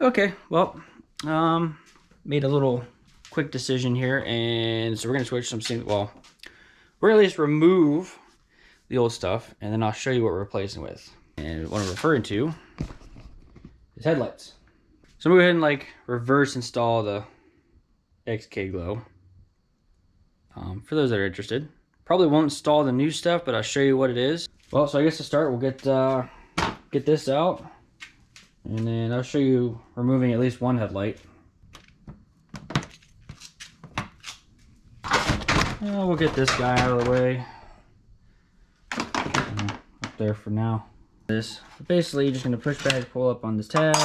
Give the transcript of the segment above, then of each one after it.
Okay, well, made a little quick decision here, and so we're gonna switch some things. Well, we're gonna at least remove the old stuff, and then I'll show you what we're replacing with. And what I'm referring to is headlights. So I'm gonna go ahead and like reverse install the XKGLOW. For those that are interested, probably won't install the new stuff, but I'll show you what it is. Well, so I guess to start, we'll get this out, and then I'll show you removing at least one headlight. We'll get this guy out of the way. Up there for now. Basically, you're just gonna push back, pull up on this tab,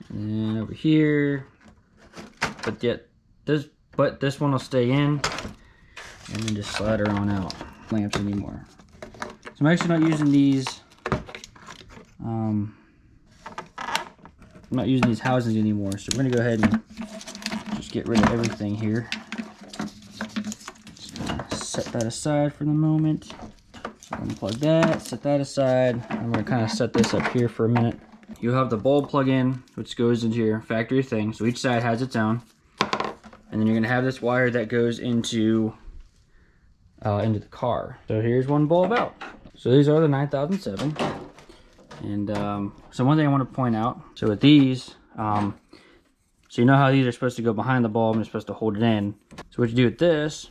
and then over here. But this one will stay in, and then just slide her on out. Lamps anymore. So I'm actually not using these. I'm not using these housings anymore. So we're gonna go ahead and just get rid of everything here. Set that aside for the moment. So unplug that, set that aside. I'm gonna kind of set this up here for a minute. You'll have the bulb plug-in, which goes into your factory thing. So each side has its own. And then you're gonna have this wire that goes into the car. So here's one bulb out. So these are the 9007. And so one thing I want to point out, so with these, so you know how these are supposed to go behind the bulb and you're supposed to hold it in. So what you do with this,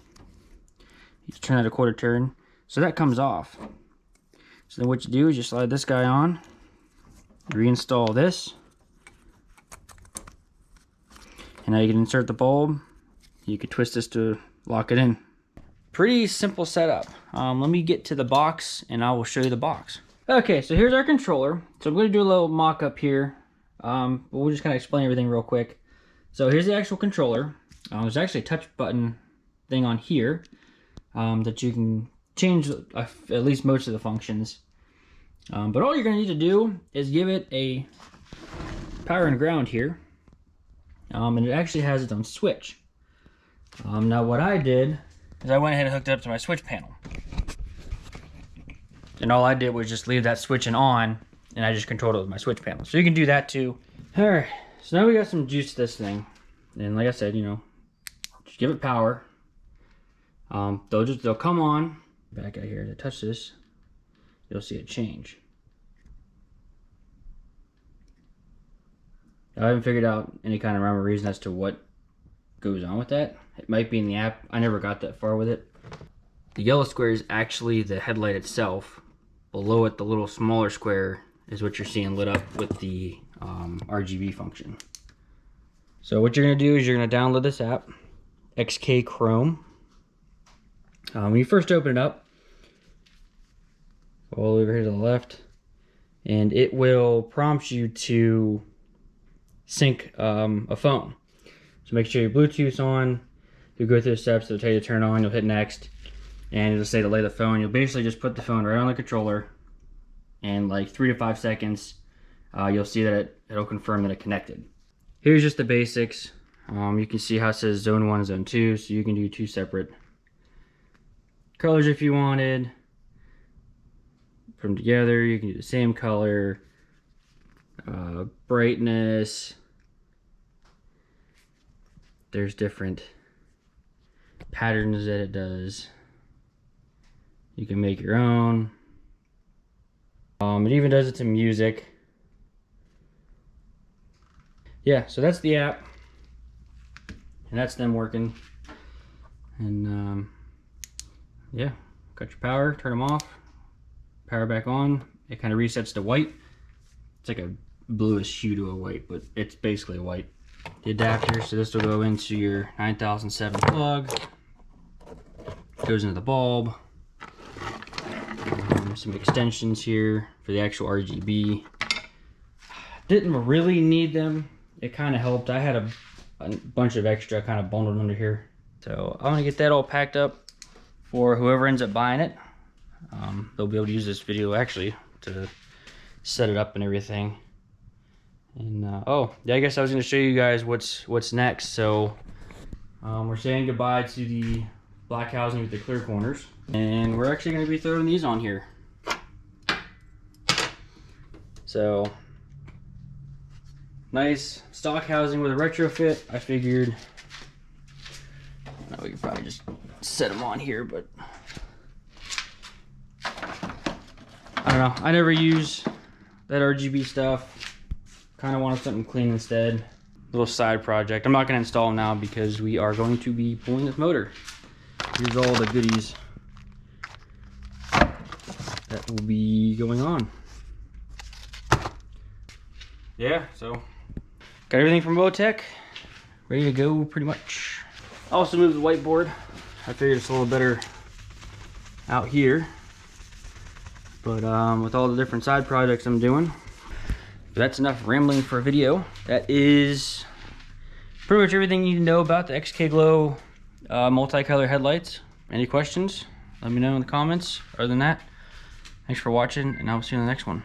you turn that a quarter turn, so that comes off. So then what you do is you slide this guy on, reinstall this, and now you can insert the bulb. You can twist this to lock it in. Pretty simple setup. Let me get to the box and I will show you the box. Okay, so here's our controller. So I'm going to do a little mock-up here. But we'll just kind of explain everything real quick. So here's the actual controller. There's actually a touch button thing on here that you can change at least most of the functions. But all you're going to need to do is give it a power and ground here. And it actually has its own switch. Now what I did is I went ahead and hooked it up to my switch panel. And all I did was just leave that switching on, and I just controlled it with my switch panel. So you can do that too. All right, so now we got some juice to this thing. And like I said, you know, just give it power. They'll come on. Back out here to touch this, you'll see it change. I haven't figured out any kind of rhyme or reason as to what goes on with that. It might be in the app. I never got that far with it. The yellow square is actually the headlight itself. Below it, the little smaller square is what you're seeing lit up with the RGB function. So what you're gonna do is you're gonna download this app, XKGLOW. When you first open it up, all over here to the left, and it will prompt you to sync a phone. So make sure your Bluetooth's on. You'll go through the steps, it'll tell you to turn on, you'll hit next, and it'll say to lay the phone. You'll basically just put the phone right on the controller, and like 3 to 5 seconds, you'll see that it'll confirm that it connected. Here's just the basics. You can see how it says zone 1, zone 2, so you can do 2 separate colors if you wanted. Put them together, you can do the same color, brightness. There's different patterns that it does. You can make your own. It even does it to music. Yeah, so that's the app. And that's them working. And yeah, cut your power, turn them off, power back on. It kind of resets to white. It's like a bluish hue to a white, but it's basically a white. The adapter, so this will go into your 9007 plug. Goes into the bulb. Some extensions here for the actual RGB. Didn't really need them. It kind of helped. I had a bunch of extra kind of bundled under here. So I'm gonna get that all packed up for whoever ends up buying it. They'll be able to use this video actually to set it up and everything. And oh yeah, I guess I was going to show you guys what's next. So we're saying goodbye to the black housing with the clear corners, and we're actually going to be throwing these on here. So nice stock housing with a retrofit. I figured, we could probably just set them on here, but I don't know. I never use that RGB stuff. Kind of wanted something clean instead. Little side project. I'm not going to install them now because we are going to be pulling this motor. Here's all the goodies that will be going on. Yeah, so got everything from Bowtech ready to go pretty much. I also moved the whiteboard. I figured it's a little better out here, but with all the different side projects I'm doing, that's enough rambling for a video. That is pretty much everything you need to know about the XKGLOW multicolor headlights. Any questions? Let me know in the comments. Other than that, thanks for watching, and I will see you in the next one.